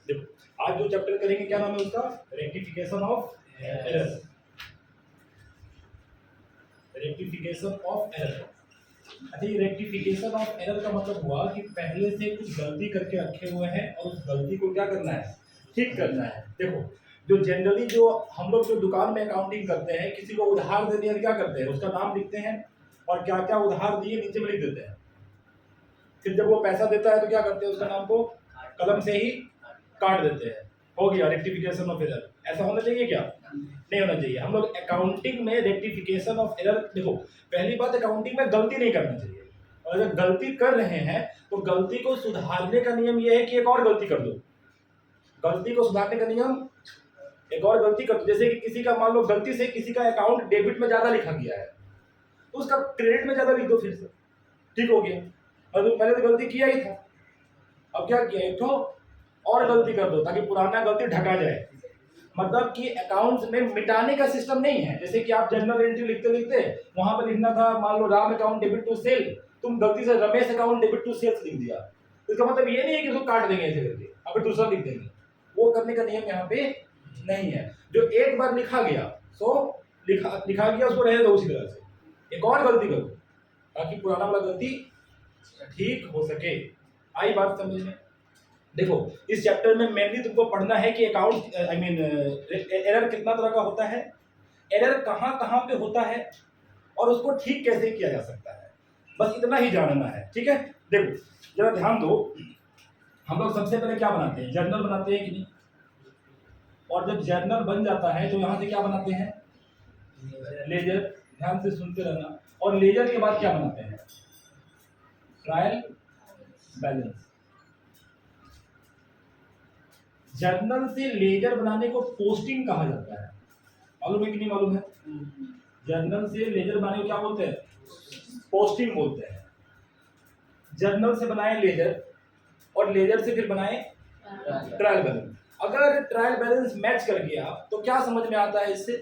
देखो आज जो चैप्टर करेंगे क्या नाम है उसका, rectification of error. Rectification of error. अच्छा, ये रेक्टिफिकेशन ऑफ एरर का मतलब हुआ कि पहले से कुछ गलती करके रखे हुए हैं और उस गलती को क्या करना है, ठीक करना है। देखो जो जनरली जो हम लोग जो दुकान में अकाउंटिंग करते हैं, किसी को उधार दे दिया, क्या करते हैं, उसका नाम लिखते हैं और क्या क्या उधार दिए नीचे में लिख देते हैं। फिर जब वो पैसा देता है तो क्या करते हैं, उसका नाम को कलम से ही काट देते हैं। हो गया रेक्टिफिकेशन ऑफ एरर। ऐसा होना चाहिए क्या, नहीं होना चाहिए। हम लोग अकाउंटिंग में रेक्टिफिकेशन ऑफ एरर, देखो पहली बात अकाउंटिंग में गलती नहीं करना चाहिए, और अगर गलती कर रहे हैं तो गलती को सुधारने का नियम यह है कि एक और गलती कर दो। गलती को सुधारने का नियम, एक और गलती कर दो। जैसे कि किसी का मान लो गलती से किसी का अकाउंट डेबिट में ज्यादा लिखा गया है, तो उसका क्रेडिट में ज्यादा लिख दो, फिर से ठीक हो गया। और तुम पहले तो गलती किया ही था, अब क्या किया, एक तो और गलती कर दो ताकि पुराना गलती ढका जाए। मतलब कि अकाउंट्स में मिटाने का सिस्टम नहीं है। जैसे कि आप जनरल एंट्री लिखते लिखते वहां पर लिखना था मान लो Ram account debit to sale, तुम गलती से Ramesh account debit to sales लिख दिया। इसका मतलब ये नहीं है कि उसको काट देंगे ऐसे करके, अब दूसरा लिख देंगे। वो करने का नियम यहाँ पे नहीं है। जो एक बार लिखा गया सो लिखा गया, उसको रहने दो उसी तरह से, एक और गलती करो ताकि पुराना वाला गलती ठीक हो सके। आई बात समझ में। देखो इस चैप्टर में मेनली तुमको पढ़ना है कि अकाउंट एरर कितना तरह का होता है, एरर कहाँ कहाँ पे होता है और उसको ठीक कैसे किया जा सकता है, बस इतना ही जानना है, ठीक है। देखो जरा ध्यान दो, हम लोग सबसे पहले क्या बनाते हैं, जर्नल बनाते हैं कि नहीं, और जब जर्नल बन जाता है तो यहाँ से क्या बनाते हैं, लेजर। ध्यान से सुनते रहना। और लेजर के बाद क्या बनाते हैं, ट्रायल बैलेंस। जर्नल से लेजर बनाने को पोस्टिंग कहा जाता है, मालूम है कि नहीं मालूम है। जर्नल से लेजर बनाने को क्या बोलते हैं, पोस्टिंग बोलते हैं। जर्नल से बनाए लेजर और लेजर से फिर बनाए ट्रायल बैलेंस। अगर ट्रायल बैलेंस मैच कर गया तो क्या समझ में आता है इससे,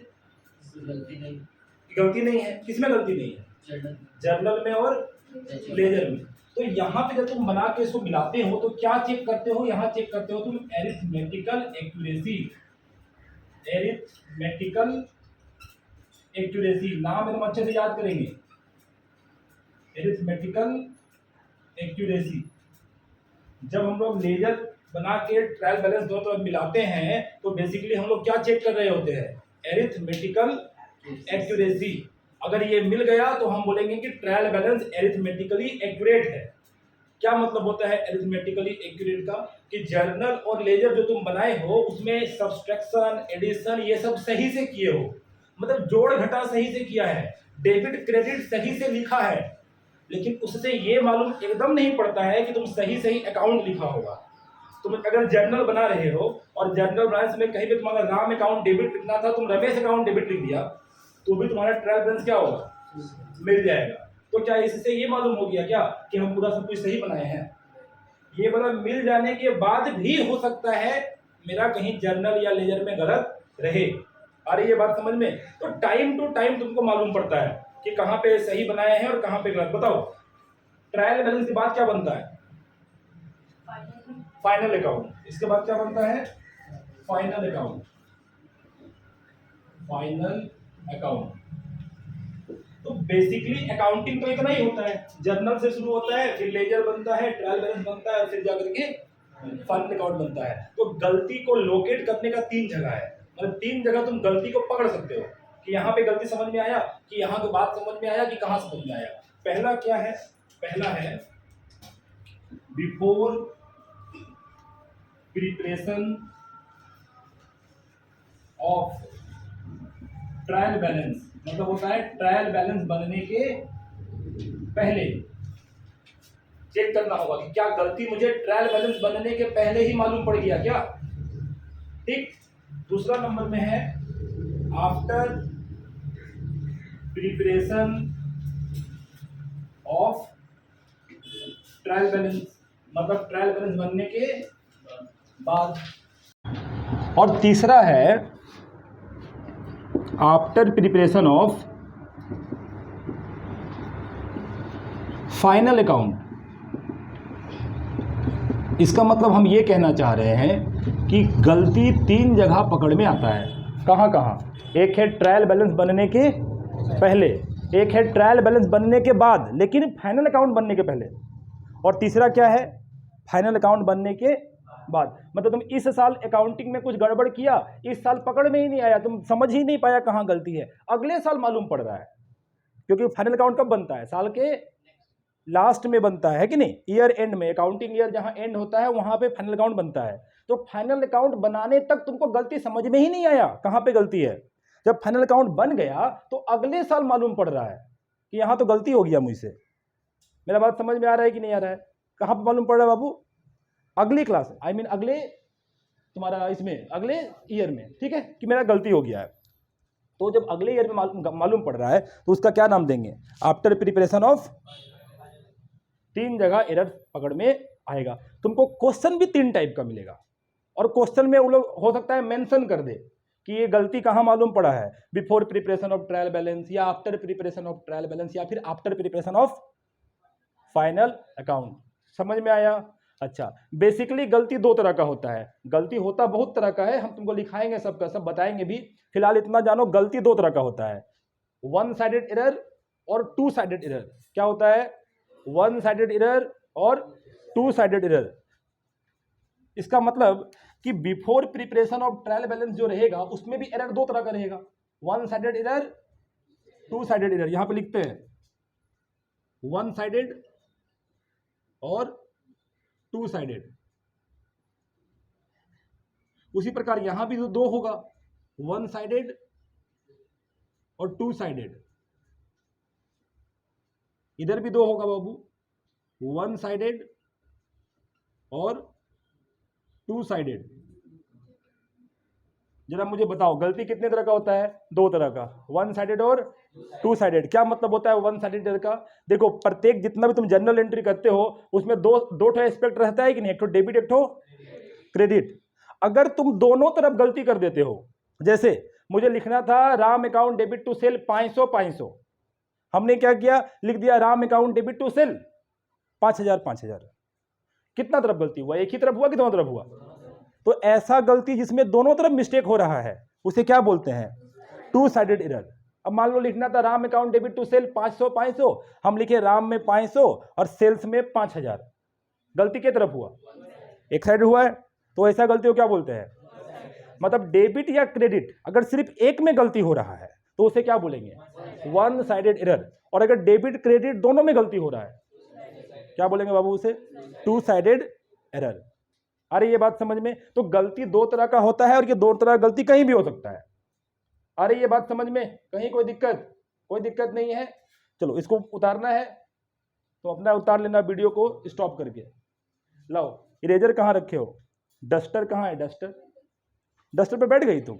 गलती नहीं है। किसमें गलती नहीं है, जर्नल में और लेजर में। तो यहाँ पे जब तुम बना के इसको मिलाते हो तो क्या चेक करते हो, यहाँ चेक करते हो तुम एरिथमेटिकल एक्यूरेसी। एरिथमेटिकल एक्यूरेसी नाम एकदम अच्छे से याद करेंगे, एरिथमेटिकल एक्यूरेसी। जब हम लोग लेजर बना के ट्रायल बैलेंस दो तो मिलाते हैं तो बेसिकली हम लोग क्या चेक कर रहे होते हैं, एरिथमेटिकल एक्यूरेसी। अगर ये मिल गया तो हम बोलेंगे कि ट्रायल बैलेंस एरिथमेटिकली एक्यूरेट है। क्या मतलब होता है एरिथमेटिकली एक्यूरेट का, कि जर्नल और लेजर जो तुम बनाए हो उसमें सब्सट्रैक्शन एडिशन ये सब सही से किए हो, मतलब जोड़ घटा सही से किया है, डेबिट क्रेडिट सही से लिखा है। लेकिन उससे ये मालूम एकदम नहीं पड़ता है कि तुम सही सही अकाउंट लिखा होगा। तुम अगर जर्नल बना रहे हो और जर्नल बनाने में कहीं भी तुम्हारा राम अकाउंट डेबिट लिखना था, तुम रमेश अकाउंट डेबिट लिख दिया, तो भी तुम्हारा ट्रायल बैलेंस क्या होगा, मिल जाएगा। तो क्या इससे ये मालूम हो गया क्या कि हम पूरा सब कुछ सही बनाए हैं। ये वाला मिल जाने के बाद भी हो सकता है मेरा कहीं जर्नल या लेजर में गलत रहे। अरे ये बात समझ में। तो टाइम टू टाइम तुमको मालूम पड़ता है कि कहाँ पे सही बनाए हैं और कहाँ पे गलत। बताओ ट्रायल बैलेंस के बाद क्या बनता है, फाइनल अकाउंट। इसके बाद क्या बनता है, फाइनल अकाउंट। Final account. तो बेसिकली अकाउंटिंग तो इतना ही होता है, जर्नल से शुरू होता है, फिर लेजर बनता है, ट्रायल बैलेंस बनता है, फिर जाकर के फाइनल अकाउंट बनता है। तो गलती को लोकेट करने का 3 जगह है, मतलब 3 जगह तुम गलती को पकड़ सकते हो कि यहाँ पे गलती समझ में आया, कि यहाँ की बात समझ में आया, कि कहाँ समझ में आया। पहला क्या है, पहला है before preparation of trial balance, मतलब होता है ट्रायल बैलेंस बनने के पहले चेक करना होगा कि क्या गलती मुझे ट्रायल बैलेंस बनने के पहले ही मालूम पड़ गया क्या, ठीक। दूसरा नंबर में है after preparation of trial balance, मतलब ट्रायल बैलेंस बनने के बाद। और तीसरा है after preparation of final account. इसका मतलब हम ये कहना चाह रहे हैं कि गलती 3 जगह पकड़ में आता है। कहाँ कहाँ? एक है ट्रायल बैलेंस बनने के पहले, एक है ट्रायल बैलेंस बनने के बाद लेकिन फाइनल अकाउंट बनने के पहले, और तीसरा क्या है? फाइनल अकाउंट बनने के बाद। मतलब तुम इस साल अकाउंटिंग में कुछ गड़बड़ किया, इस साल पकड़ में ही नहीं आया, तुम समझ ही नहीं पाया कहाँ गलती है, अगले साल मालूम पड़ रहा है, क्योंकि फाइनल अकाउंट कब बनता है? साल के लास्ट में बनता है कि नहीं? ईयर एंड में, अकाउंटिंग ईयर जहां एंड होता है वहां पे फाइनल अकाउंट बनता है। तो फाइनल अकाउंट बनाने तक तुमको गलती समझ में ही नहीं आया कहां पे गलती है। जब फाइनल अकाउंट बन गया तो अगले साल मालूम पड़ रहा है कि यहां तो गलती हो गया मुझसे। मेरा बात समझ में आ रहा है कि नहीं आ रहा है? कहां पर मालूम पड़ रहा है बाबू? अगली क्लास, आई मीन अगले तुम्हारा इसमें अगले ईयर में, ठीक है, कि मेरा गलती हो गया है। तो जब अगले ईयर में मालूम पड़ रहा है तो उसका क्या नाम देंगे? After preparation of. 3 जगह एरर पकड़ में आएगा। तुमको क्वेश्चन भी 3 टाइप का मिलेगा, और क्वेश्चन में वो लोग हो सकता है मेंशन कर दे कि ये गलती कहाँ मालूम पड़ा है, before preparation of trial balance, या after preparation of trial balance, या फिर after preparation of final account. समझ में आया? अच्छा, बेसिकली गलती 2 तरह का होता है। गलती होता बहुत तरह का है, हम तुमको लिखाएंगे सबका सब बताएंगे भी। फिलहाल इतना जानो, गलती 2 तरह का होता है, 1 साइडेड एरर और 2 साइडेड एरर। क्या होता है? 1 साइडेड एरर और 2 साइडेड एरर। इसका मतलब कि before preparation of trial balance जो रहेगा उसमें भी एरर 2 तरह का रहेगा, 1 साइडेड एरर, 2 साइडेड एरर। यहां पे लिखते हैं 1 साइडेड और 2 साइडेड। उसी प्रकार यहां भी 2 होगा, 1 साइडेड और 2 साइडेड। इधर भी 2 होगा बाबू, 1 साइडेड और 2 साइडेड। जरा मुझे बताओ, गलती कितने तरह का होता है? 2 तरह का, 1 साइडेड और 2 साइडेड। क्या मतलब होता है 1 साइडेड का? देखो, प्रत्येक जितना भी तुम जनरल एंट्री करते हो उसमें दो ठो एस्पेक्ट रहता है कि नहीं? एक ठो डेबिट, एक ठो क्रेडिट। अगर तुम दोनों तरफ गलती कर देते हो, जैसे मुझे लिखना था Ram account debit to sale 500, हमने क्या किया? लिख दिया Ram account debit to sale 5000। कितना तरफ गलती हुआ? एक ही तरफ हुआ कि दोनों तरफ हुआ? तो ऐसा गलती जिसमें दोनों तरफ मिस्टेक हो रहा है उसे क्या बोलते हैं? 2 साइडेड एरर। अब मान लो लिखना था Ram account debit to sale 500, हम लिखे राम में 500 और सेल्स में 5000। गलती किस तरफ हुआ? एक साइड हुआ है, तो ऐसा गलती को क्या बोलते हैं? मतलब डेबिट या क्रेडिट अगर सिर्फ एक में गलती हो रहा है तो उसे क्या बोलेंगे? 1 साइडेड एरर। और अगर डेबिट क्रेडिट दोनों में गलती हो रहा है क्या बोलेंगे बाबू? उसे 2 साइडेड एरर। अरे ये बात समझ में? तो गलती 2 तरह का होता है, और ये 2 तरह का गलती कहीं भी हो सकता है। अरे ये बात समझ में? कहीं कोई दिक्कत नहीं है? चलो, इसको उतारना है तो अपना उतार लेना वीडियो को स्टॉप करके। लाओ, इरेजर कहाँ रखे हो? डस्टर कहाँ है? डस्टर पे बैठ गई तुम?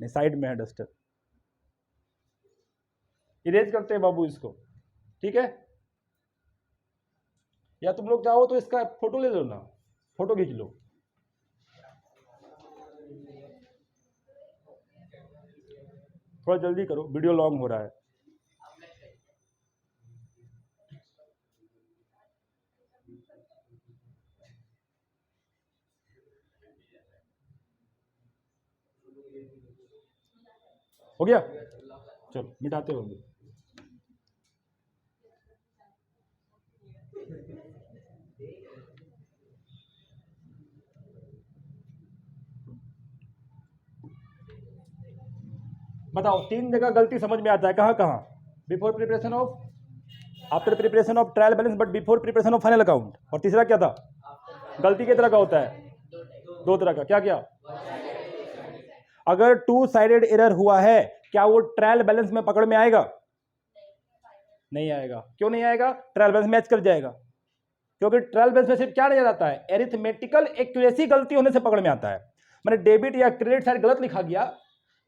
नहीं, साइड में है डस्टर। इरेज करते हैं बाबू इसको, ठीक है? या तुम लोग चाहो तो इसका फोटो ले लो ना, फोटो खींच लो। थोड़ा जल्दी करो, वीडियो लॉन्ग हो रहा है। हो गया? चलो मिटाते होंगे। बताओ, 3 जगह गलती समझ में आता है, कहाँ कहाँ? Before preparation of, after preparation of trial balance but before preparation of final account. और तीसरा क्या था? गलती किस तरह का होता है? 2 तरह का। क्या? अगर 2 साइडेड एरर हुआ है, क्या वो ट्रायल बैलेंस में पकड़ में आएगा? नहीं आएगा। क्यों नहीं आएगा? ट्रायल बैलेंस मैच कर जाएगा, क्योंकि ट्रायल बैलेंस में सिर्फ क्या नहीं आता है? एरिथमेटिकल एक्यूरेसी गलती होने से पकड़ में आता है। मैंने डेबिट या क्रेडिट साइड गलत लिखा गया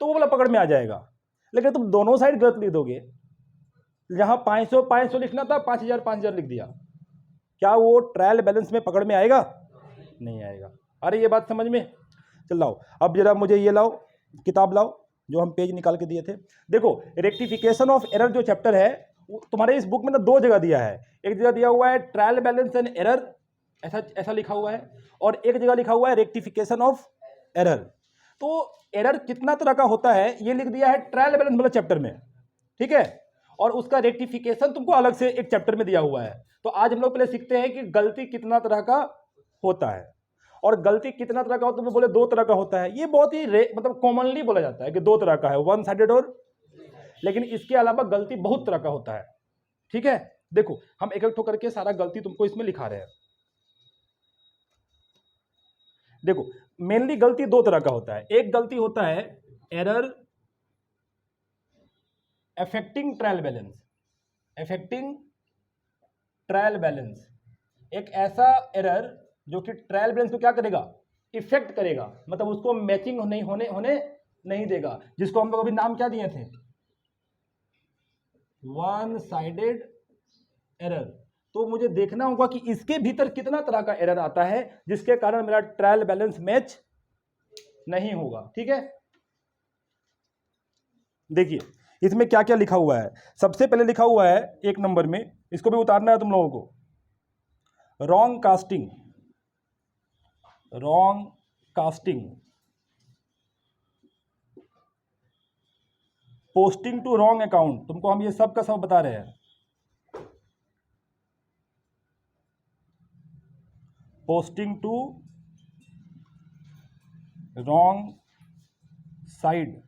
तो वो वाला पकड़ में आ जाएगा। लेकिन तुम दोनों साइड गलत लिख दोगे, जहां 500 लिखना था 5000 लिख दिया, क्या वो ट्रायल बैलेंस में पकड़ में आएगा? नहीं आएगा। अरे ये बात समझ में? चल लाओ, अब जरा मुझे ये लाओ, किताब लाओ जो हम पेज निकाल के दिए थे। देखो, रेक्टिफिकेशन ऑफ एरर जो चैप्टर है तुम्हारे इस बुक में ना दो जगह दिया है, एक जगह दिया हुआ है ट्रायल बैलेंस एंड एरर, ऐसा ऐसा लिखा हुआ है, और एक जगह लिखा हुआ है रेक्टिफिकेशन ऑफ एरर। तो एरर कितना तरह का होता है ये लिख दिया है ट्रायल बैलेंस वाले चैप्टर में, ठीक है, और उसका रेक्टिफिकेशन तुमको अलग से एक चैप्टर में दिया हुआ है। तो आज हम लोग पहले सीखते हैं कि गलती कितना तरह का होता है, और गलती कितना तरह का होता है, तुमने बोले दो तरह का होता है, ये बहुत ही मतलब कॉमनली बोला जाता है कि दो तरह का है, वन साइडेड और, लेकिन इसके अलावा गलती बहुत तरह का होता है, ठीक है। देखो हम एक एक करके सारा गलती तुमको इसमें लिखा रहे हैं। देखो मेनली गलती दो तरह का होता है, एक गलती होता है error affecting trial balance, affecting trial balance, एक ऐसा एरर जो कि ट्रायल बैलेंस को क्या करेगा, इफेक्ट करेगा, मतलब उसको मैचिंग नहीं होने नहीं देगा, जिसको हम लोग अभी नाम क्या दिए थे, वन साइडेड एरर। तो मुझे देखना होगा कि इसके भीतर कितना तरह का एरर आता है जिसके कारण मेरा ट्रायल बैलेंस मैच नहीं होगा, ठीक है। देखिए इसमें क्या क्या लिखा हुआ है। सबसे पहले लिखा हुआ है एक नंबर में, इसको भी उतारना है तुम लोगों को, wrong casting, wrong casting, posting to wrong account, तुमको हम ये सब का सब बता रहे हैं। Posting to wrong side,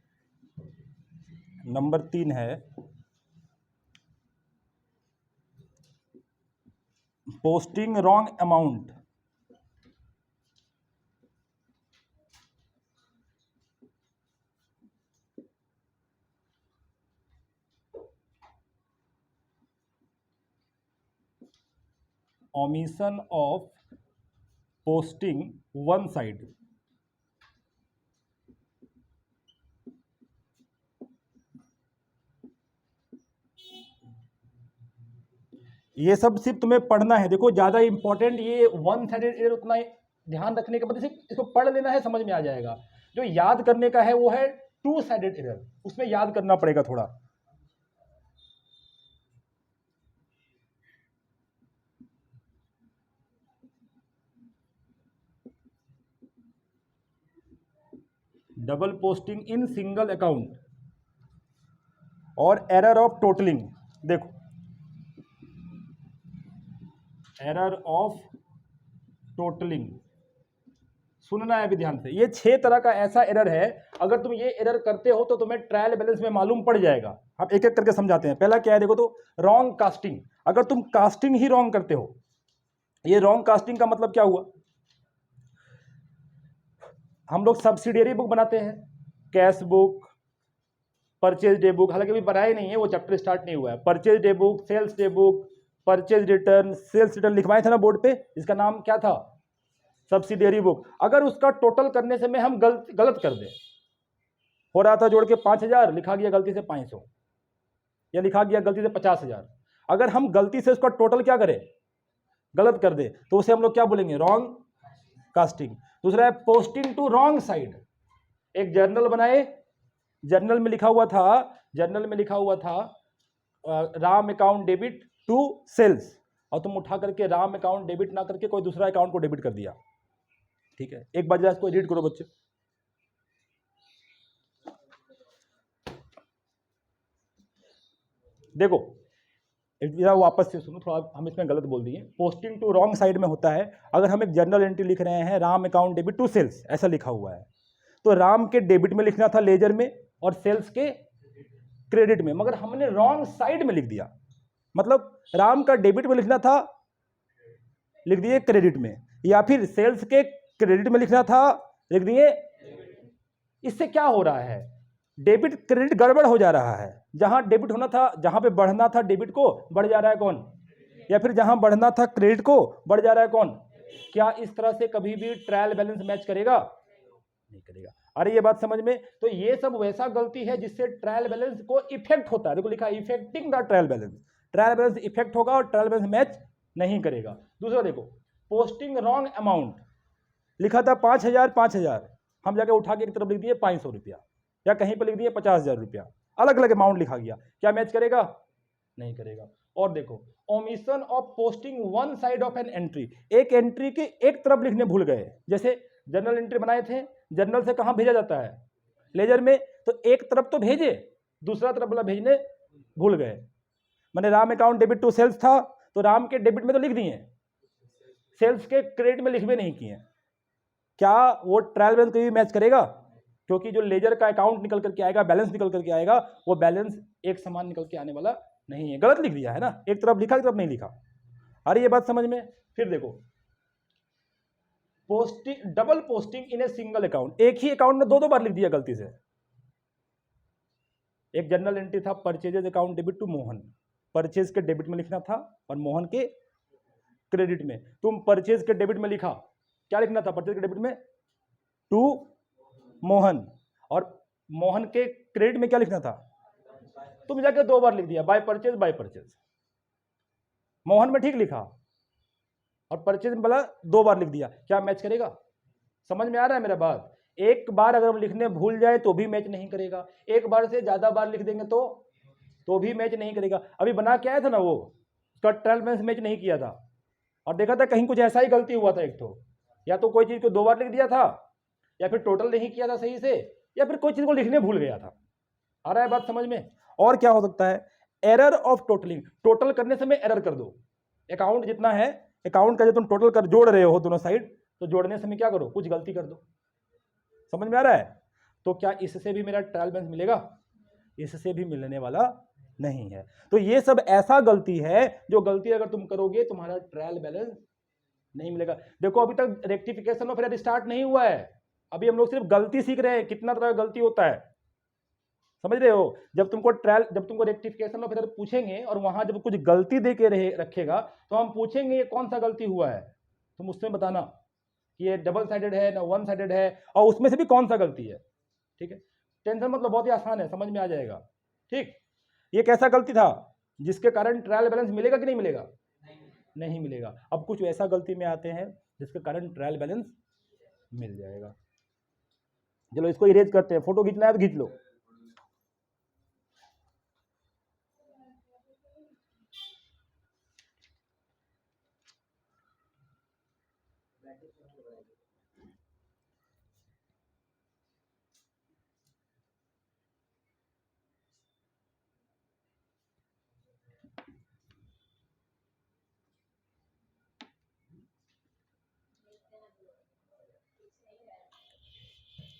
number 3 है posting wrong amount, omission of posting one side, ये सब सिर्फ तुम्हें पढ़ना है। देखो ज्यादा इंपॉर्टेंट ये वन साइडेड एरर उतना ध्यान रखने के बाद सिर्फ इसको पढ़ लेना है, समझ में आ जाएगा। जो याद करने का है वो है टू साइडेड एरर, उसमें याद करना पड़ेगा थोड़ा। Double posting in single account और एरर ऑफ टोटलिंग। देखो एरर ऑफ टोटलिंग सुनना है अभी ध्यान से, ये 6 तरह का ऐसा एरर है, अगर तुम ये एरर करते हो तो तुम्हें ट्रायल बैलेंस में मालूम पड़ जाएगा। हम एक एक करके समझाते हैं। पहला क्या है देखो, तो रॉन्ग कास्टिंग, अगर तुम कास्टिंग ही रॉन्ग करते हो, ये रॉन्ग कास्टिंग का मतलब क्या हुआ, हम लोग सब्सिडियरी बुक बनाते हैं, cash book, purchase day book, हालांकि अभी बनाया नहीं है, वो चैप्टर स्टार्ट नहीं हुआ है। Purchase day book, sales day book, purchase return, sales return लिखवाए थे ना बोर्ड पे, इसका नाम क्या था, सब्सिडियरी बुक। अगर उसका टोटल करने से में हम गलत कर दें, हो रहा था जोड़ के 5000, लिखा गया गलती से 500, या लिखा गया गलती से 50,000, अगर हम गलती से उसका टोटल क्या करें, गलत कर दे, तो उसे हम लोग क्या बोलेंगे, रॉन्ग कास्टिंग। दूसरा है पोस्टिंग टू रॉन्ग साइड, एक जर्नल बनाए, जर्नल में लिखा हुआ था Ram account debit to sales, और तुम उठा करके राम अकाउंट डेबिट ना करके कोई दूसरा अकाउंट को डेबिट कर दिया, ठीक है। एक बार जरा इसको रीड करो बच्चे। देखो वापस से सुनो, थोड़ा हम इसमें गलत बोल दिए। पोस्टिंग टू रॉन्ग साइड में होता है, अगर हम एक जर्नल एंट्री लिख रहे हैं Ram account debit to sales, ऐसा लिखा हुआ है, तो राम के डेबिट में लिखना था लेजर में, और सेल्स के क्रेडिट में, मगर हमने रॉन्ग साइड में लिख दिया। मतलब राम का डेबिट में लिखना था, लिख दिए क्रेडिट में, या फिर सेल्स के क्रेडिट में लिखना था, लिख दिए। इससे क्या हो रहा है, डेबिट क्रेडिट गड़बड़ हो जा रहा है। जहां डेबिट होना था, जहां पे बढ़ना था डेबिट को, बढ़ जा रहा है कौन, या फिर जहां बढ़ना था क्रेडिट को, बढ़ जा रहा है कौन। क्या इस तरह से कभी भी ट्रायल बैलेंस मैच करेगा, नहीं करेगा। अरे ये बात समझ में, तो ये सब वैसा गलती है जिससे ट्रायल बैलेंस को इफेक्ट होता है। देखो लिखा है effecting the trial balance, trial balance effect होगा और ट्रायल बैलेंस मैच नहीं करेगा। दूसरा देखो पोस्टिंग रॉन्ग अमाउंट, लिखा था 5,000, हम जाके उठा के एक तरफ लिख दिए 500 रुपया, या कहीं पर लिख दिए 50,000 रुपया, अलग अलग अमाउंट लिखा गया, क्या मैच करेगा, नहीं करेगा। और देखो, omission of posting one side of an entry, एक एंट्री के एक तरफ लिखने भूल गए, जैसे जर्नल एंट्री बनाए थे, जर्नल से कहाँ भेजा जाता है, लेजर में, तो एक तरफ तो भेजे, दूसरा तरफ वाला भेजने भूल गए। मैंने Ram account debit to sales था, तो राम के डेबिट में तो लिख दिए, सेल्स के क्रेडिट में लिखवे नहीं किए। क्या वो ट्रायल बैलेंस कभी मैच करेगा? क्योंकि जो लेजर का अकाउंट निकल करके आएगा, बैलेंस निकल करके आएगा, वो बैलेंस एक समान निकल के आने वाला नहीं है। गलत लिख दिया है ना, एक तरफ लिखा, एक तरफ नहीं लिखा। अरे ये बात समझ में। फिर देखो, posting, double posting in a single account, एक ही अकाउंट में दो दो बार लिख दिया गलती से। एक जर्नल एंट्री था, purchases account debit to Mohan, purchase के डेबिट में लिखना था और मोहन के क्रेडिट में। तुम परचेज के डेबिट में लिखा, क्या लिखना था परचेज के डेबिट में? टू मोहन, और मोहन के क्रेडिट में क्या लिखना था? तुम जाके दो बार लिख दिया, by purchase by purchase. Mohan में ठीक लिखा और परचेज में बोला दो बार लिख दिया, क्या मैच करेगा? समझ में आ रहा है मेरा बात? एक बार अगर हम लिखने भूल जाए तो भी मैच नहीं करेगा, एक बार से ज्यादा बार लिख देंगे तो भी मैच नहीं करेगा। अभी बना के आया था ना वो, उसका ट्रायल बैलेंस मैच नहीं किया था, और देखा था कहीं कुछ ऐसा ही गलती हुआ था, एक तो या तो कोई चीज को दो बार लिख दिया था, या फिर टोटल नहीं किया था सही से, या फिर कोई चीज को लिखने भूल गया था। आ रहा है बात समझ में? और क्या हो सकता है? एरर ऑफ टोटलिंग, टोटल करने से मैं एरर कर दो, अकाउंट जितना है, अकाउंट का जो तुम टोटल कर जोड़ रहे हो दोनों साइड, तो जोड़ने से मैं क्या करो, कुछ गलती कर दो। समझ में आ रहा है? तो क्या इससे भी मेरा ट्रायल बैलेंस मिलेगा? इससे भी मिलने वाला नहीं है। तो ये सब ऐसा गलती है, जो गलती अगर तुम करोगे तुम्हारा ट्रायल बैलेंस नहीं मिलेगा। देखो अभी तक रेक्टिफिकेशन ऑफ एरर स्टार्ट नहीं हुआ है, अभी हम लोग सिर्फ गलती सीख रहे हैं, कितना तरह का गलती होता है, समझ रहे हो? जब तुमको रेक्टिफिकेशन ऑफ एरर पूछेंगे और वहां जब कुछ गलती दे के रखेगा, तो हम पूछेंगे ये कौन सा गलती हुआ है, तुम उसमें बताना कि ये डबल साइडेड है ना वन साइडेड है, और उसमें से भी कौन सा गलती है। ठीक है, टेंशन मतलब बहुत ही आसान है, समझ में आ जाएगा। ठीक, ये कैसा गलती था जिसके कारण ट्रायल बैलेंस मिलेगा कि नहीं मिलेगा? नहीं मिलेगा। अब कुछ ऐसा गलती में आते हैं जिसके कारण ट्रायल बैलेंस मिल जाएगा। चलो इसको इरेज करते हैं, फोटो खींचना है तो खींच लो।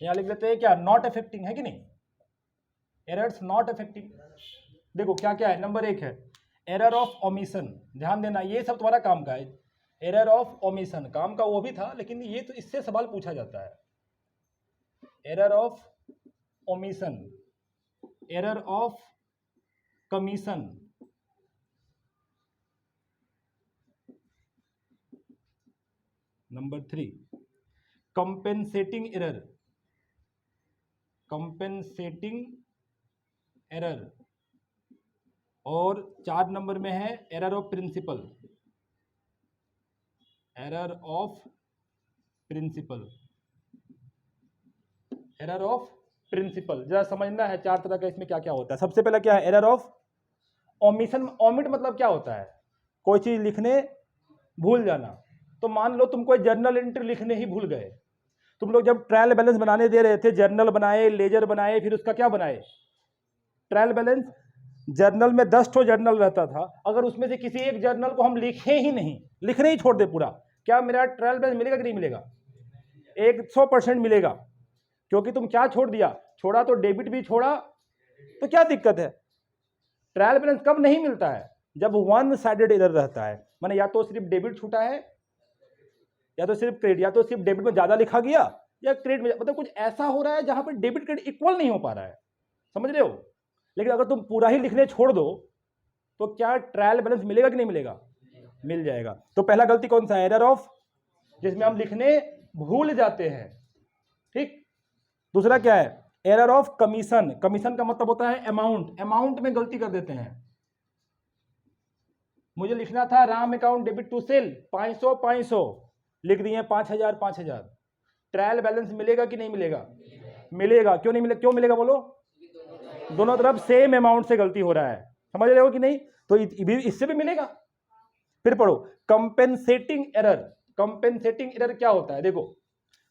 यहां लिख लेते हैं क्या, नॉट अफेक्टिंग है कि नहीं, एरर्स नॉट अफेक्टिंग। देखो क्या क्या है, नंबर एक है एरर ऑफ ओमिशन, ध्यान देना ये सब तुम्हारा काम का है। एरर ऑफ ओमिशन काम का वो भी था, लेकिन ये तो इससे सवाल पूछा जाता है। Error of omission, error of commission, number 3 compensating error, compensating error, और 4 नंबर में है error of principle, error of principle, error of principle. जरा समझना है 4 तरह का इसमें क्या क्या होता है। सबसे पहला क्या है, एरर ऑफ ओमिशन। ओमिट मतलब क्या होता है, कोई चीज लिखने भूल जाना। तो मान लो तुम कोई जर्नल एंट्री लिखने ही भूल गए, तुम लोग जब ट्रायल बैलेंस बनाने दे रहे थे, जर्नल बनाए, लेजर बनाए, फिर उसका क्या बनाए, ट्रायल बैलेंस। जर्नल में 10 ठो जर्नल रहता था, अगर उसमें से किसी एक जर्नल को हम लिखे ही नहीं, लिखने ही छोड़ दे पूरा, क्या मेरा ट्रायल बैलेंस मिलेगा कि नहीं मिलेगा? 100% मिलेगा। क्योंकि तुम क्या छोड़ दिया, छोड़ा तो डेबिट भी छोड़ा, तो क्या दिक्कत है? ट्रायल बैलेंस कब नहीं मिलता है, जब वन साइडेड एरर रहता है, माने या तो सिर्फ डेबिट छूटा है, या तो सिर्फ क्रेडिट, या तो सिर्फ डेबिट में ज्यादा लिखा गया, या क्रेडिट में, मतलब कुछ ऐसा हो रहा है जहां पर डेबिट क्रेडिट इक्वल नहीं हो पा रहा है, समझ रहे हो? लेकिन अगर तुम पूरा ही लिखने छोड़ दो, तो क्या ट्रायल बैलेंस मिलेगा कि नहीं मिलेगा? मिल जाएगा। तो पहला गलती कौन सा है, एरर ऑफ, जिसमें हम लिखने भूल जाते हैं। ठीक, दूसरा क्या है, एरर ऑफ कमीशन। कमीशन का मतलब होता है अमाउंट, अमाउंट में गलती कर देते हैं। मुझे लिखना था Ram account debit to sale 500 लिख दिए 5000। ट्रायल बैलेंस मिलेगा कि नहीं मिलेगा? मिलेगा। क्यों नहीं मिलेगा? क्यों मिलेगा बोलो? दोनों तरफ सेम अमाउंट से गलती हो रहा है, समझ रहे हो कि नहीं? तो इससे भी मिलेगा। फिर पढ़ो कंपेंसेटिंग एरर। कंपेंसेटिंग एरर क्या होता है? देखो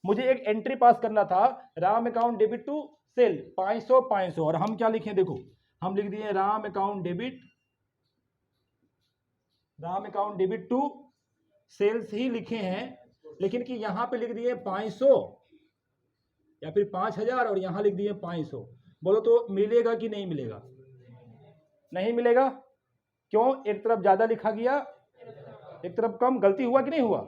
मुझे एक एंट्री पास करना था, Ram account debit to sale 500 और हम क्या लिखे? देखो हम लिख दिए Ram account debit to sales ही लिखे हैं, लेकिन कि यहां पे लिख दिए 500 या फिर 5000 और यहां लिख दिए 500। बोलो तो मिलेगा कि नहीं मिलेगा? नहीं मिलेगा। क्यों? एक तरफ ज्यादा लिखा गया, एक तरफ कम। गलती हुआ कि नहीं हुआ?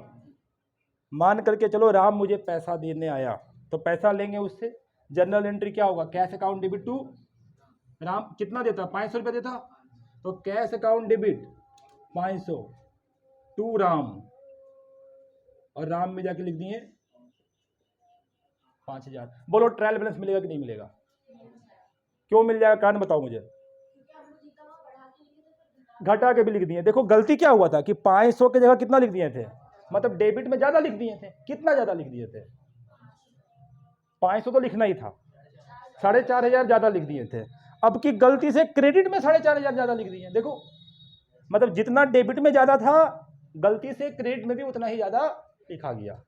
मान करके चलो राम मुझे पैसा देने आया, तो पैसा लेंगे उससे। जनरल एंट्री क्या होगा? Cash account debit to Ram. कितना देता? 500 रुपया देता, तो cash account debit 500 to Ram, और राम में जाके लिख दिए 5000। बोलो ट्रायल बैलेंस मिलेगा कि नहीं मिलेगा? क्यों मिल जाएगा? कारण बताओ मुझे। घटा के भी लिख दिए। देखो गलती क्या हुआ था कि 500 की जगह कितना लिख दिए थे? मतलब डेबिट में ज्यादा लिख दिए थे। कितना ज्यादा लिख दिए थे? 500 तो लिखना ही था, 4500 ज्यादा लिख दिए थे। अब की गलती से क्रेडिट में 4500 ज्यादा लिख दिए। देखो मतलब जितना डेबिट में ज्यादा था, गलती से क्रेडिट में भी उतना ही ज्यादा लिखा गया।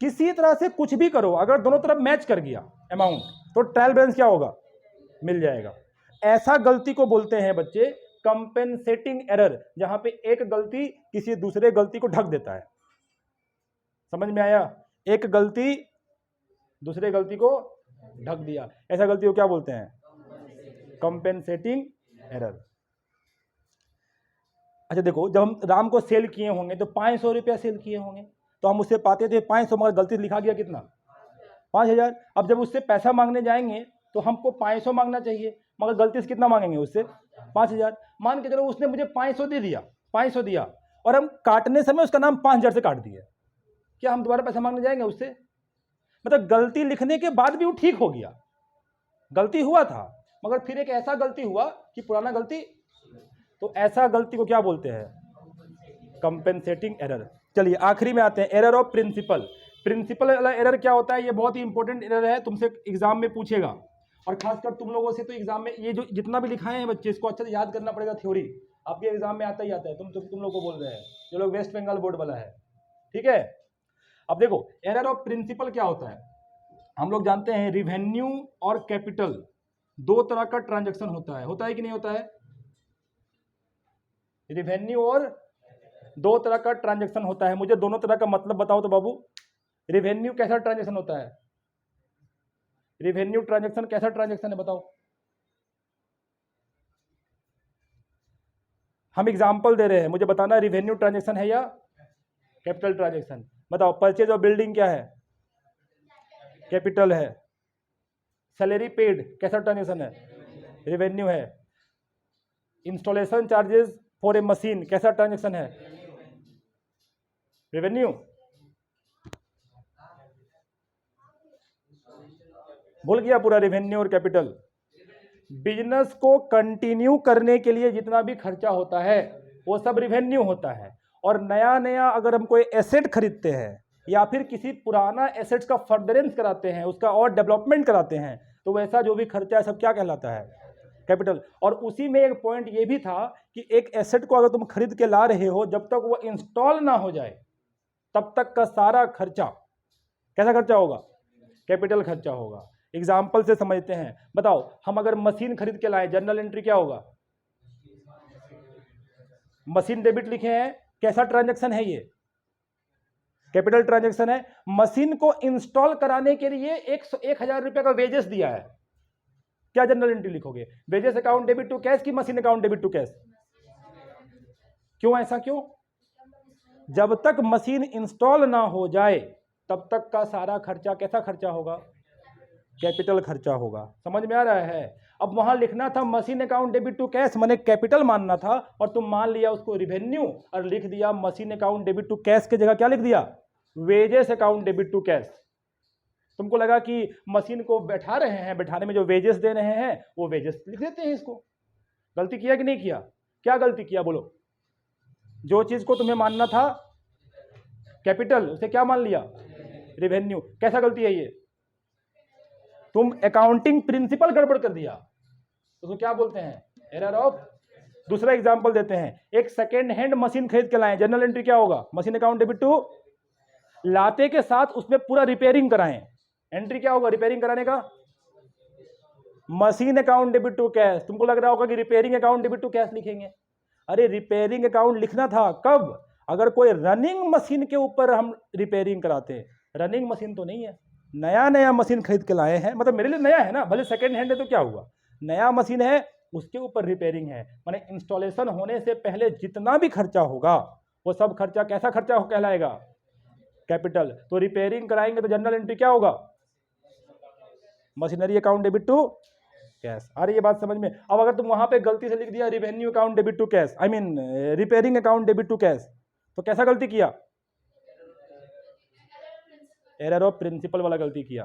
किसी तरह से कुछ भी करो, अगर दोनों तरफ मैच कर गया अमाउंट, तो ट्रायल बैलेंस क्या होगा? मिल जाएगा। ऐसा गलती को बोलते हैं बच्चे कंपेंसेटिंग एरर, जहां पे एक गलती किसी दूसरे गलती को ढक देता है। समझ में आया? एक गलती दूसरे गलती को ढक दिया, ऐसा गलती को क्या बोलते हैं? Compensating error. अच्छा देखो, जब हम राम को सेल किए होंगे तो 500 रुपया सेल किए होंगे, तो हम उससे पाते थे 500, मगर गलती लिखा गया कितना? 5000। अब जब उससे पैसा मांगने जाएंगे तो हमको 500 मांगना चाहिए, मगर गलती से कितना मांगेंगे? उससे 5000। मान के चलो उसने मुझे 500 दे दिया, 500 दिया, और हम काटने समय उसका नाम 5000 से काट दिया। क्या हम दोबारा पैसा मांगने जाएंगे उससे? मतलब गलती लिखने के बाद भी वो ठीक हो गया। गलती हुआ था, मगर फिर एक ऐसा गलती हुआ कि पुराना गलती, तो ऐसा गलती को क्या बोलते हैं? Compensating error. चलिए आखिरी में आते हैं, एरर ऑफ प्रिंसिपल। प्रिंसिपल वाला एरर क्या होता है? ये बहुत ही इंपॉर्टेंट एरर है, तुमसे एग्जाम में पूछेगा, और खासकर तुम लोगों से तो एग्जाम में ये जो जितना भी लिखाए हैं बच्चे, इसको अच्छे से याद करना पड़ेगा। थ्योरी आपके एग्जाम में आता ही आता है। तुम लोग को बोल रहे हैं जो लोग वेस्ट बंगाल बोर्ड वाला है, ठीक है। अब देखो एरर ऑफ प्रिंसिपल क्या होता है? हम लोग जानते हैं रिवेन्यू और कैपिटल दो तरह का ट्रांजैक्शन होता है कि नहीं होता है? रिवेन्यू और दो तरह का ट्रांजैक्शन होता है। मुझे दोनों तरह का मतलब बताओ तो बाबू। रिवेन्यू कैसा ट्रांजैक्शन होता है? रिवेन्यू ट्रांजैक्शन कैसा ट्रांजैक्शन है बताओ। हम एग्जांपल दे रहे हैं, मुझे बताना रिवेन्यू ट्रांजैक्शन है या कैपिटल ट्रांजैक्शन। बताओ परचेज ऑफ बिल्डिंग क्या है? कैपिटल है। सैलरी पेड कैसा ट्रांजैक्शन है? रिवेन्यू है। Installation charges for a machine कैसा ट्रांजैक्शन है? रेवेन्यू। भूल गया पूरा रेवेन्यू और कैपिटल। बिजनेस को कंटिन्यू करने के लिए जितना भी खर्चा होता है वो सब रेवेन्यू होता है। और नया नया अगर हम कोई एसेट खरीदते हैं या फिर किसी पुराना एसेट्स का फर्दरेंस कराते हैं, उसका और डेवलपमेंट कराते हैं, तो वैसा जो भी खर्चा है सब क्या कहलाता है? कैपिटल। और उसी में एक पॉइंट ये भी था कि एक एसेट को अगर तुम खरीद के ला रहे हो, जब तक वो इंस्टॉल ना हो जाए तब तक का सारा खर्चा कैसा खर्चा होगा? कैपिटल खर्चा होगा। एग्जाम्पल से समझते हैं। बताओ हम अगर मशीन खरीद के लाए, जनरल एंट्री क्या होगा? मशीन डेबिट लिखे हैं, कैसा ट्रांजैक्शन है ये? कैपिटल ट्रांजैक्शन है। मशीन को इंस्टॉल कराने के लिए 1000 रुपए का वेजेस दिया है, क्या जनरल एंट्री लिखोगे? Wages account debit to cash की machine account debit to cash? क्यों? ऐसा क्यों? जब तक मशीन इंस्टॉल ना हो जाए तब तक का सारा खर्चा कैसा खर्चा होगा? कैपिटल खर्चा होगा। समझ में आ रहा है? अब वहां लिखना था machine account debit to cash, मैंने कैपिटल मानना था, और तुम मान लिया उसको रिवेन्यू और लिख दिया machine account debit to cash के जगह क्या लिख दिया? Wages account debit to cash. तुमको लगा कि मशीन को बैठा रहे हैं, बैठाने में जो वेजेस दे रहे हैं वो वेजेस लिख देते हैं इसको। गलती किया कि नहीं किया? क्या गलती किया बोलो? जो चीज को तुम्हें मानना था कैपिटल, उसे क्या मान लिया? रेवेन्यू। कैसा गलती है ये? तुम अकाउंटिंग प्रिंसिपल गड़बड़ कर दिया, उसको क्या बोलते हैं? एरर ऑफ दूसरा एग्जांपल देते हैं, एक सेकेंड हैंड मशीन खरीद के लाएं, जनरल एंट्री क्या होगा, मशीन अकाउंट डेबिट टू, लाते के साथ उसमें पूरा रिपेयरिंग कराएं, एंट्री क्या होगा रिपेयरिंग कराने का, machine account debit to cash. तुमको लग रहा होगा कि repairing account debit to cash लिखेंगे, अरे रिपेयरिंग अकाउंट लिखना था कब, अगर कोई रनिंग मशीन के ऊपर हम रिपेयरिंग कराते हैं, रनिंग मशीन तो नहीं है, नया नया मशीन खरीद के लाए हैं, मतलब मेरे लिए नया है ना, भले सेकेंड हैंड है तो क्या हुआ, नया मशीन है उसके ऊपर रिपेयरिंग है, माने इंस्टॉलेशन होने से पहले जितना भी खर्चा होगा वो सब खर्चा कैसा खर्चा कहलाएगा, कैपिटल। तो रिपेयरिंग कराएंगे तो जनरल एंट्री क्या होगा, machinery account debit to cash. अरे ये बात समझ में। अब अगर तुम वहां पे गलती से लिख दिया revenue account debit to cash, I mean repairing account debit to cash, तो कैसा गलती किया, एरर ऑफ प्रिंसिपल वाला गलती किया।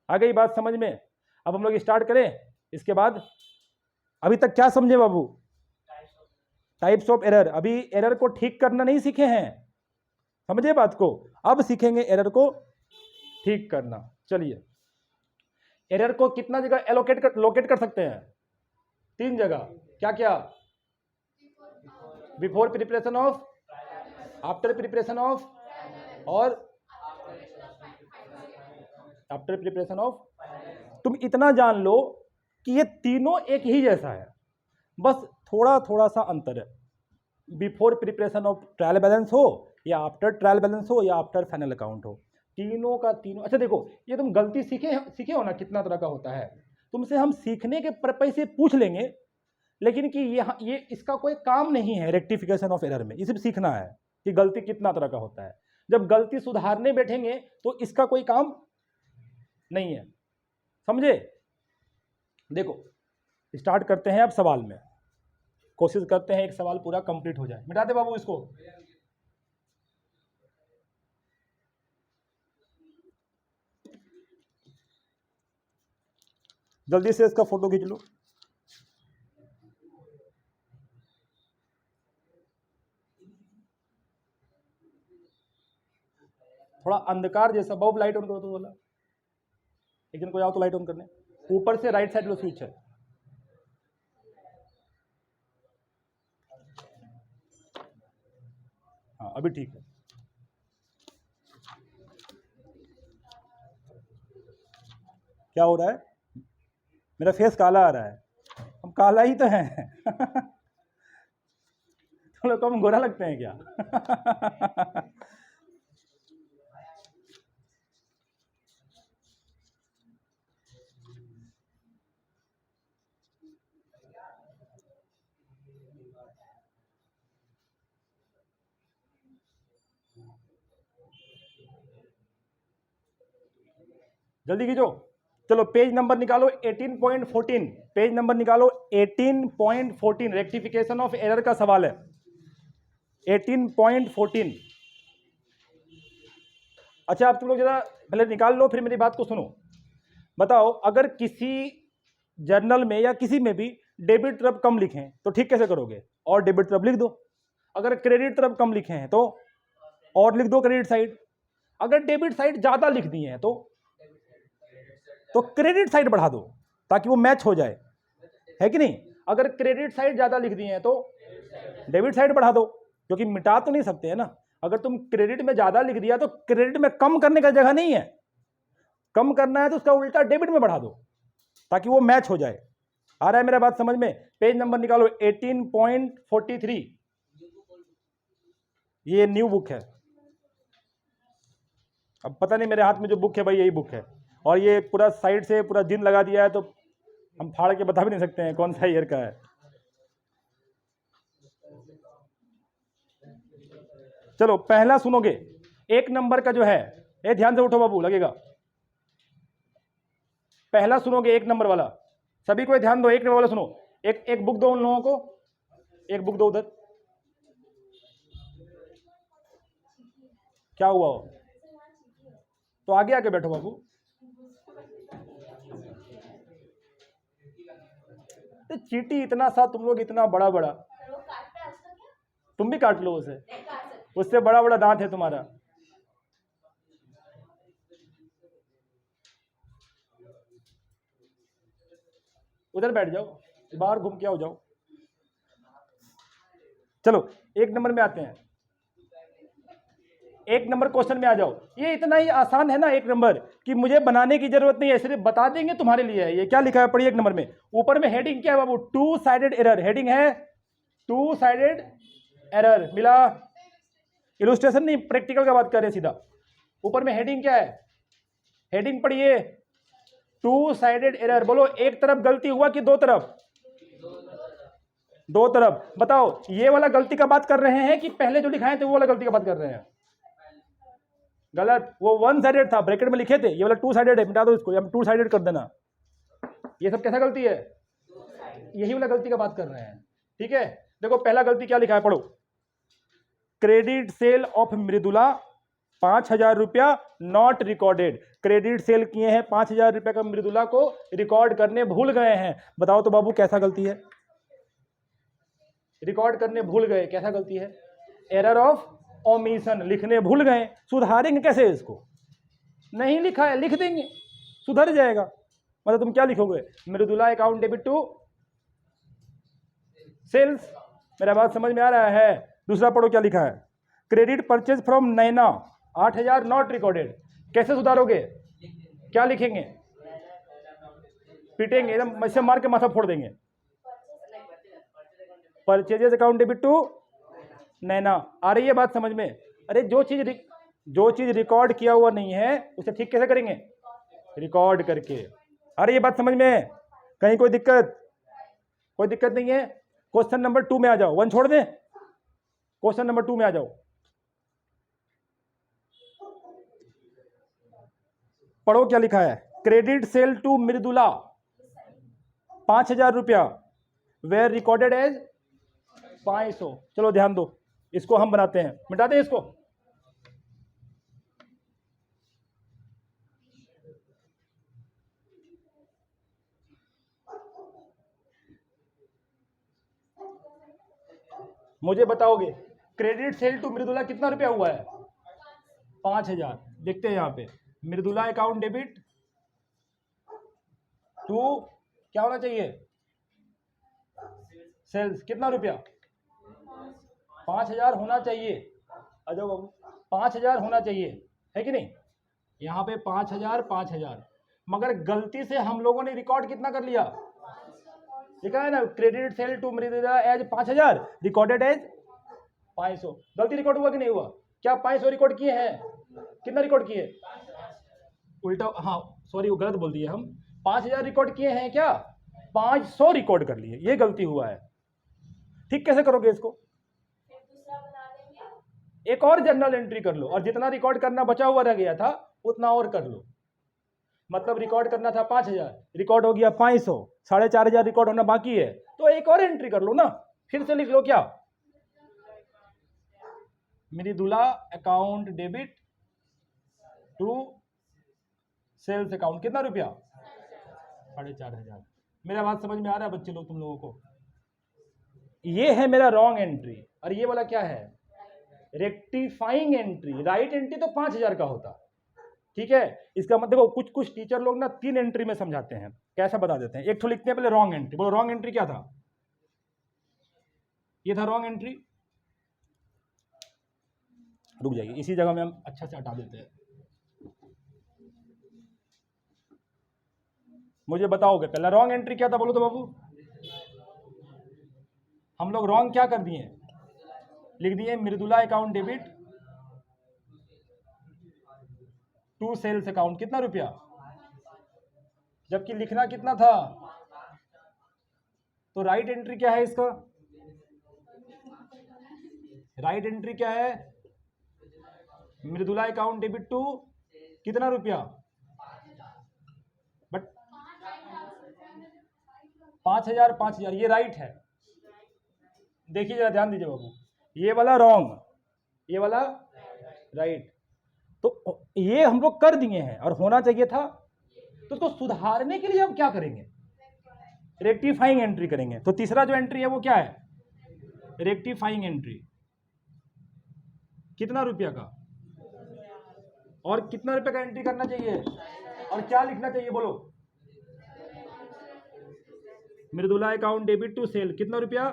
आ गई बात समझ में। अब हम लोग स्टार्ट करें इसके बाद, अभी तक क्या समझे बाबू, टाइप्स ऑफ एरर, अभी एरर को ठीक करना नहीं सीखे हैं, समझे बात को, अब सीखेंगे एरर को ठीक करना। चलिए, एरर को कितना जगह लोकेट कर सकते हैं, 3 जगह, क्या क्या, before preparation of, after preparation of, और आफ्टर प्रिपरेशन ऑफ। तुम इतना जान लो कि ये तीनों एक ही जैसा है, बस थोड़ा थोड़ा सा अंतर है, before preparation of trial balance हो या आफ्टर ट्रायल बैलेंस हो या आफ्टर फाइनल अकाउंट हो, तीनों का तीनों। अच्छा देखो, ये तुम गलती सीखे हो ना कितना तरह का होता है, तुमसे हम सीखने के पर्पज से पूछ लेंगे, लेकिन कि ये इसका कोई काम नहीं है रेक्टिफिकेशन ऑफ एरर में, ये सिर्फ सीखना है कि गलती कितना तरह का होता है। जब गलती सुधारने बैठेंगे तो इसका कोई काम नहीं है, समझे। देखो स्टार्ट करते हैं अब सवाल में, कोशिश करते हैं एक सवाल पूरा कंप्लीट हो जाए। मिटा दे बाबू इसको, जल्दी से इसका फोटो खींच लो। थोड़ा अंधकार जैसा, बल्ब लाइट ऑन करो तो बोला, एक दिन कोई आओ तो लाइट ऑन करने, ऊपर से राइट साइड में स्विच है। हाँ अभी ठीक है। क्या हो रहा है, मेरा फेस काला आ रहा है, हम काला ही तो हैं तुम लोग को हम गोरा लगते हैं क्या जल्दी कीजिए, चलो पेज नंबर निकालो 18.14, पेज नंबर निकालो 18.14, रेक्टिफिकेशन ऑफ एरर का सवाल है 18.14। अच्छा अब तुम लोग जरा पहले निकाल लो, फिर मेरी बात को सुनो। बताओ अगर किसी जर्नल में या किसी में भी डेबिट तरफ कम लिखें तो ठीक कैसे करोगे, और डेबिट तरफ लिख दो। अगर क्रेडिट तरफ कम लिखे हैं तो और लिख दो क्रेडिट साइड। अगर डेबिट साइड ज्यादा लिख दिए हैं तो क्रेडिट साइड बढ़ा दो ताकि वो मैच हो जाए, है कि नहीं। अगर क्रेडिट साइड ज्यादा लिख दिए हैं तो डेबिट साइड बढ़ा दो, क्योंकि मिटा तो नहीं सकते हैं ना। अगर तुम क्रेडिट में ज्यादा लिख दिया तो क्रेडिट में कम करने का जगह नहीं है, कम करना है तो उसका उल्टा डेबिट में बढ़ा दो ताकि वो मैच हो जाए। आ रहा है मेरा बात समझ में। पेज नंबर निकालो 18.43, ये न्यू बुक है। अब पता नहीं मेरे हाथ में जो बुक है भाई यही बुक है, और ये पूरा साइड से पूरा दिन लगा दिया है तो हम फाड़ के बता भी नहीं सकते हैं कौन सा ईयर का है। चलो पहला सुनोगे, 1 नंबर का जो है, ये ध्यान से उठो बाबू लगेगा। पहला सुनोगे 1 नंबर वाला, सभी को ध्यान दो, 1 नंबर वाला सुनो। एक बुक दो उन लोगों को, एक बुक दो उधर। क्या हुआ हो तो आगे आके बैठो बाबू। तो चीटी इतना सा, तुम लोग इतना बड़ा बड़ा, तुम भी काट लो उसे, उससे बड़ा बड़ा दांत है तुम्हारा। उधर बैठ जाओ, बाहर घूम के आओ जाओ। चलो 1 नंबर में आते हैं, 1 नंबर क्वेश्चन में आ जाओ। ये इतना ही आसान है ना 1 नंबर कि मुझे बनाने की जरूरत नहीं है, सिर्फ बता देंगे तुम्हारे लिए है। ये क्या लिखा है पढ़िए 1 नंबर में, ऊपर में हेडिंग क्या है बाबू, 2 साइडेड एरर, हेडिंग है 2 साइडेड एरर, मिला। इलस्ट्रेशन नहीं, प्रैक्टिकल का बात कर रहे हैं सीधा। ऊपर में हेडिंग क्या है, हेडिंग पढ़िए 2 साइडेड एरर। बोलो एक तरफ गलती हुआ कि 2 तरफ, 2 तरफ। बताओ ये वाला गलती का बात कर रहे हैं कि पहले जो लिखाए थे वो वाला गलती का बात कर रहे हैं? गलत, वो 1 साइडेड था, ब्रैकेट में लिखे थे, ये वाला 2 साइडेड है, मिटा दो इसको, हम 2 साइडेड कर देना। ये सब कैसा गलती है, यही वाला गलती का बात कर रहे हैं। ठीक है, देखो पहला गलती क्या लिखा है, पढ़ो। क्रेडिट सेल ऑफ मृदुला 5,000 रुपया नॉट रिकॉर्डेड। क्रेडिट सेल किए हैं 5,000 रुपया का, मृदुला को रिकॉर्ड करने भूल गए हैं। बताओ तो बाबू कैसा गलती है, रिकॉर्ड करने भूल गए, कैसा गलती है? एरर ऑफ ओमिशन, लिखने भूल गए। सुधारेंगे कैसे इसको, नहीं लिखा है लिख देंगे, सुधर जाएगा। मतलब तुम क्या लिखोगे, Mridula account debit to sales. मेरा बात समझ में आ रहा है? दूसरा पढ़ो क्या लिखा है, credit purchase from Naina 8,000 not recorded. कैसे सुधारोगे, क्या लिखेंगे, पीटेंगे एकदम, ऐसे मार के माथा फोड़ देंगे। परचेजेस अकाउंट डेबिट टू नैना, आ रही है बात समझ में? अरे जो चीज रिकॉर्ड किया हुआ नहीं है उसे ठीक कैसे करेंगे, रिकॉर्ड करके। आ रही है बात समझ में? कहीं कोई दिक्कत, कोई दिक्कत नहीं है? क्वेश्चन नंबर 2 में आ जाओ, 1 छोड़ दें, क्वेश्चन नंबर 2 में आ जाओ। पढ़ो क्या लिखा है, क्रेडिट सेल टू मृदुला 5,000 रुपया वेयर रिकॉर्डेड एज 500। चलो ध्यान दो, इसको हम बनाते हैं, मिटाते हैं इसको। मुझे बताओगे क्रेडिट सेल टू मृदुला कितना रुपया हुआ है, 5,000। देखते हैं यहां पे, मृदुला अकाउंट डेबिट टू क्या होना चाहिए, सेल्स, कितना रुपया, 5,000 होना चाहिए। आ जाओ बाबू, 5,000 होना चाहिए, है कि नहीं? यहाँ पे 5,000 5,000, मगर गलती से हम लोगों ने रिकॉर्ड कितना कर लिया, लिखा है ना credit sale to Mridula as 5,000 recorded as 500। गलती रिकॉर्ड हुआ कि नहीं हुआ? क्या 500 रिकॉर्ड किए हैं, कितना रिकॉर्ड किए, उल्टा, हाँ सॉरी वो गलत बोल दिए हम, 5,000 रिकॉर्ड किए हैं क्या, 500 रिकॉर्ड कर लिए, ये गलती हुआ है। ठीक कैसे करोगे इसको, एक और जर्नल एंट्री कर लो और जितना रिकॉर्ड करना बचा हुआ रह गया था उतना और कर लो। मतलब रिकॉर्ड करना था 5,000, रिकॉर्ड हो गया 500, 4,500 रिकॉर्ड होना बाकी है, तो एक और एंट्री कर लो ना, फिर से लिख लो क्या, Mridula account debit to sales account कितना रुपया, 4,500। मेरा बात समझ में आ रहा है बच्चे लोग, तुम लोगों को? ये है मेरा रॉन्ग एंट्री, और ये वाला क्या है, रेक्टिफाइंग एंट्री। राइट एंट्री तो 5,000 का होता, ठीक है। इसका मतलब देखो कुछ कुछ टीचर लोग ना 3 एंट्री में समझाते हैं, कैसा बता देते हैं। एक तो लिखते हैं पहले रॉन्ग एंट्री, बोलो रॉन्ग एंट्री क्या था, ये था रॉन्ग एंट्री। रुक जाइए, इसी जगह में हम अच्छा से हटा देते हैं। मुझे बताओगे पहला रॉन्ग एंट्री क्या था, बोलो तो बाबू। हम लोग रॉन्ग क्या कर दिए, लिख दिए Mridula account debit to sales account कितना रुपया, जबकि लिखना कितना था। तो राइट एंट्री क्या है इसका, राइट एंट्री क्या है, मृदुला अकाउंट डेबिट टू कितना रुपया, बट 5,000 5,000, ये राइट है। देखिए जरा ध्यान दीजिए बाबू, ये वाला रॉन्ग, ये वाला राइट। तो ये हम लोग कर दिए हैं और होना चाहिए था, तो उसको सुधारने के लिए हम क्या करेंगे, रेक्टिफाइंग एंट्री करेंगे। तो तीसरा जो एंट्री है वो क्या है, रेक्टिफाइंग एंट्री। कितना रुपया का, और कितना रुपए का एंट्री करना चाहिए, और क्या लिखना चाहिए, बोलो। Mridula account debit to sale कितना रुपया,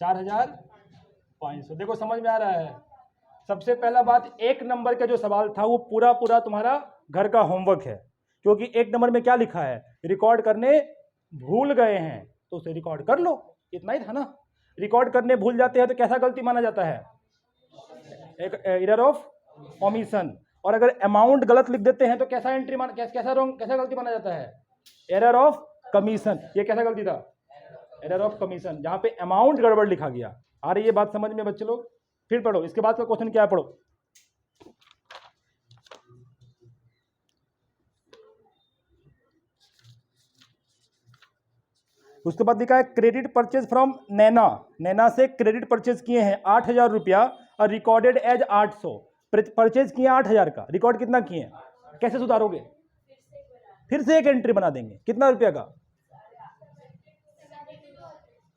4,500। देखो समझ में आ रहा है। सबसे पहला बात, एक नंबर का जो सवाल था वो पूरा पूरा तुम्हारा घर का होमवर्क है, क्योंकि एक नंबर में क्या लिखा है, रिकॉर्ड करने भूल गए हैं तो उसे रिकॉर्ड कर लो, इतना ही था ना। रिकॉर्ड करने भूल जाते हैं तो कैसा गलती माना जाता है, एक एरर ऑफ ओमिशन। और अगर अमाउंट गलत लिख देते हैं तो कैसा एंट्री मान कैसा गलती माना जाता है, एरर ऑफ कमीशन। ये कैसा गलती था, एरर ऑफ कमीशन, जहां पे अमाउंट गड़बड़ लिखा गया। आ रही है बात समझ में बच्चे लोग? फिर पढ़ो, इसके बाद का क्वेश्चन क्या है, पढ़ो। उसके बाद लिखा है क्रेडिट परचेज फ्रॉम नैना। नैना से क्रेडिट परचेज किए हैं 8,000 रुपया और रिकॉर्डेड एज 800। परचेज किए 8,000 का, रिकॉर्ड कितना किए, कैसे सुधारोगे? फिर से एक एंट्री बना देंगे, कितना रुपया का,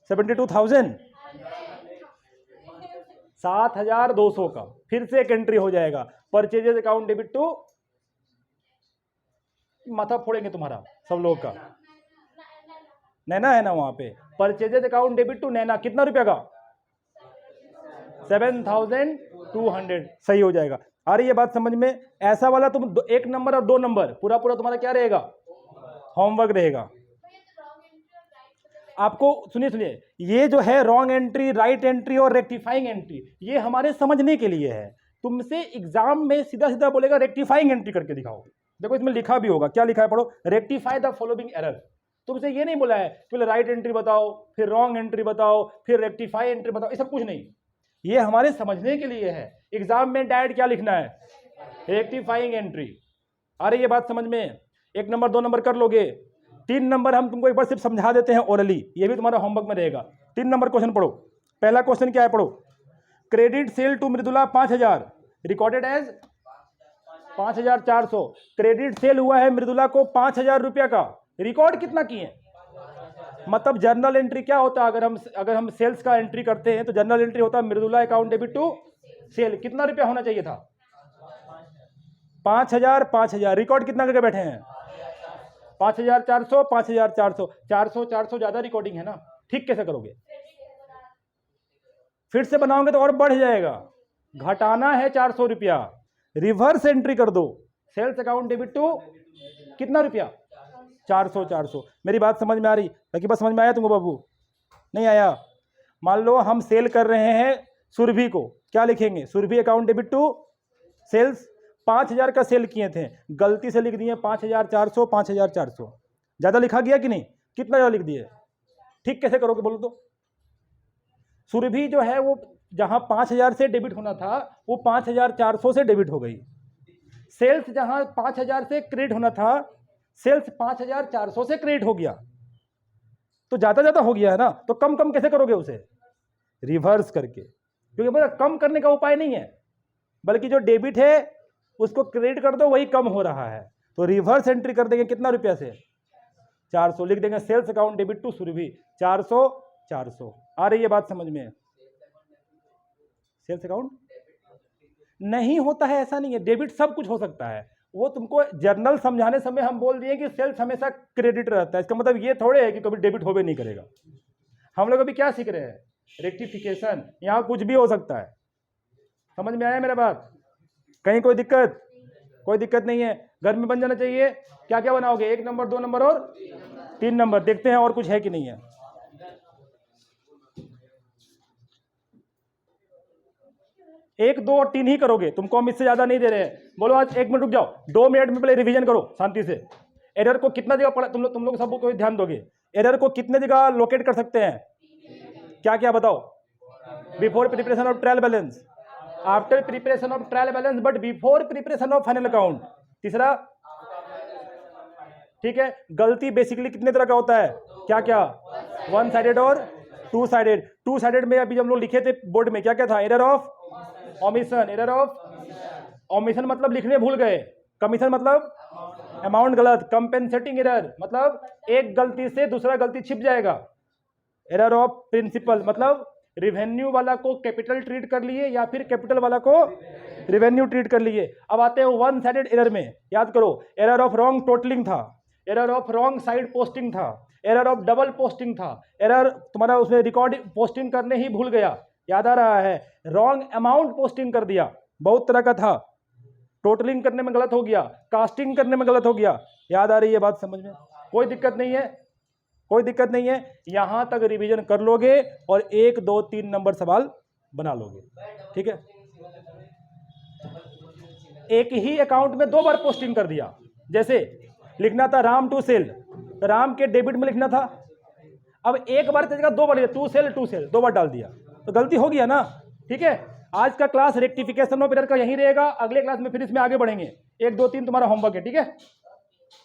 72,000, 7,200 का। फिर से एक एंट्री हो जाएगा, परचेजेस अकाउंट डेबिट टू, माथा फोड़ेंगे तुम्हारा सब लोग का। नैना है ना वहां पे, परचेजेस अकाउंट डेबिट टू नैना, कितना रुपया का, 7,200, सही हो जाएगा। आ रही है बात समझ में? ऐसा वाला तुम एक नंबर और 2 नंबर पूरा पूरा तुम्हारा क्या रहेगा, होमवर्क रहेगा। आपको सुनिए, ये जो है रॉन्ग एंट्री, राइट एंट्री और रेक्टिफाइंग एंट्री, ये हमारे समझने के लिए है। तुमसे एग्जाम में सीधा सीधा बोलेगा रेक्टिफाइंग एंट्री करके दिखाओ। देखो इसमें लिखा भी होगा, क्या लिखा है, पढ़ो। Rectify the following error. तुमसे ये नहीं बोला है पहले राइट एंट्री बताओ, फिर रॉन्ग एंट्री बताओ, फिर रेक्टिफाई एंट्री बताओ, ये सब कुछ नहीं। ये हमारे समझने के लिए है। एग्जाम में डायरेक्ट क्या लिखना है, रेक्टिफाइंग एंट्री। आ रही है बात समझ में? 1 नंबर 2 नंबर कर लोगे। 3 नंबर हम तुमको एक बार सिर्फ समझा देते हैं ओरली, ये भी तुम्हारा होमवर्क में रहेगा। 3 नंबर क्वेश्चन पढ़ो। पहला क्वेश्चन क्या है, पढ़ो। Credit sale to Mridula 5,000, recorded as 5,400। Credit sale हुआ है मृदुला को 5,000 रुपया का, रिकॉर्ड कितना किए? मतलब जर्नल एंट्री क्या होता है, अगर हम सेल्स का एंट्री करते हैं तो जर्नल एंट्री होता है Mridula account debit to sale. कितना रुपया होना चाहिए था, 5,000, 5,000। रिकॉर्ड कितना करके बैठे हैं, 5,400, 5,400। 400 ज्यादा रिकॉर्डिंग है ना, ठीक कैसे करोगे? फिर से बनाओगे तो और बढ़ जाएगा, घटाना है 400 रुपया, रिवर्स एंट्री कर दो। सेल्स अकाउंट डेबिट टू कितना रुपया, 400। मेरी बात समझ में आ रही? बाकी बात समझ में आया तुमको बाबू? नहीं आया? मान लो हम सेल कर रहे हैं सुरभि को, क्या लिखेंगे, Surabhi account debit to sales. 5,000 का सेल किए थे, गलती से लिख दिए 5,400, 5,400। ज्यादा लिखा गया कि नहीं, कितना ज्यादा लिख दिए? ठीक कैसे करोगे बोलो तो? सुरभि जो है वो जहां 5,000 से डेबिट होना था वो 5,400 से डेबिट हो गई। सेल्स जहां 5,000 से क्रेडिट होना था, सेल्स 5,400 से क्रेडिट हो गया, तो ज्यादा हो गया है ना। तो कम कैसे करोगे उसे, रिवर्स करके, क्योंकि मतलब कम करने का उपाय नहीं है, बल्कि जो डेबिट है उसको क्रेडिट कर दो, वही कम हो रहा है। तो रिवर्स एंट्री कर देंगे कितना रुपया से, 400। लिख देंगे sales account debit to Surabhi 400। आ रही है बात समझ में? सेल्स अकाउंट नहीं होता है, ऐसा नहीं है, डेबिट सब कुछ हो सकता है। वो तुमको जर्नल समझाने समय हम बोल दिए कि सेल्स हमेशा क्रेडिट रहता है, इसका मतलब ये थोड़े है कि कभी डेबिट हो भी नहीं करेगा। हम लोग अभी क्या सीख रहे हैं, रेक्टिफिकेशन। यहाँ कुछ भी हो सकता है। समझ में आया मेरा बात? कहीं कोई दिक्कत नहीं है। घर में बन जाना चाहिए। क्या क्या बनाओगे, 1 नंबर 2 नंबर और 3 नंबर। देखते हैं और कुछ है कि नहीं है। 1, 2 और 3 ही करोगे, तुमको हम इससे ज्यादा नहीं दे रहे हैं। बोलो आज 1 मिनट रुक जाओ, 2 मिनट में पहले रिवीजन करो शांति से। एरर को कितना जगह पढ़ा, तुम लोग सब को ध्यान दोगे। एरर को कितने जगह लोकेट कर सकते हैं, क्या क्या बताओ? Before preparation of trial balance, after preparation of trial balance, but before preparation of final account. तीसरा, ठीक है, गलती बेसिकली कितने तरह का होता है, क्या क्या, 1 साइडेड और 2 साइडेड। 2 साइडेड में अभी हम लोग लिखे थे बोर्ड में, क्या क्या था, error of omission. Error of omission मतलब लिखने भूल गए, कमीशन मतलब अमाउंट गलत, कंपेंसेटिंग एरर मतलब एक गलती से दूसरा गलती छिप जाएगा। एरर ऑफ प्रिंसिपल मतलब रिवेन्यू वाला को कैपिटल ट्रीट कर लिए या फिर कैपिटल वाला को रिवेन्यू ट्रीट कर लिए। अब आते हैं 1 साइडेड एरर में, याद करो, एरर ऑफ रॉन्ग टोटलिंग था, error of wrong side posting था, एरर ऑफ डबल पोस्टिंग था, एरर तुम्हारा उसमें रिकॉर्ड पोस्टिंग करने ही भूल गया, याद आ रहा है, रॉन्ग अमाउंट पोस्टिंग कर दिया, बहुत तरह का था, टोटलिंग करने में गलत हो गया, कास्टिंग करने में गलत हो गया, याद आ रही है बात समझ में? कोई दिक्कत नहीं है, कोई दिक्कत नहीं है, यहां तक रिवीजन कर लोगे और 1 2 3 नंबर सवाल बना लोगे, ठीक है। एक ही अकाउंट में 2 बार पोस्टिंग कर दिया, जैसे लिखना था राम टू सेल, राम के डेबिट में लिखना था, अब एक बार की जगह 2 बार टू सेल 2 बार डाल दिया, तो गलती हो गया ना, ठीक है। आज का क्लास रेक्टिफिकेशन ऑफ एरर का यहीं रहेगा, अगले क्लास में फिर इसमें आगे बढ़ेंगे, 1 2 3 तुम्हारा होमवर्क है, ठीक है।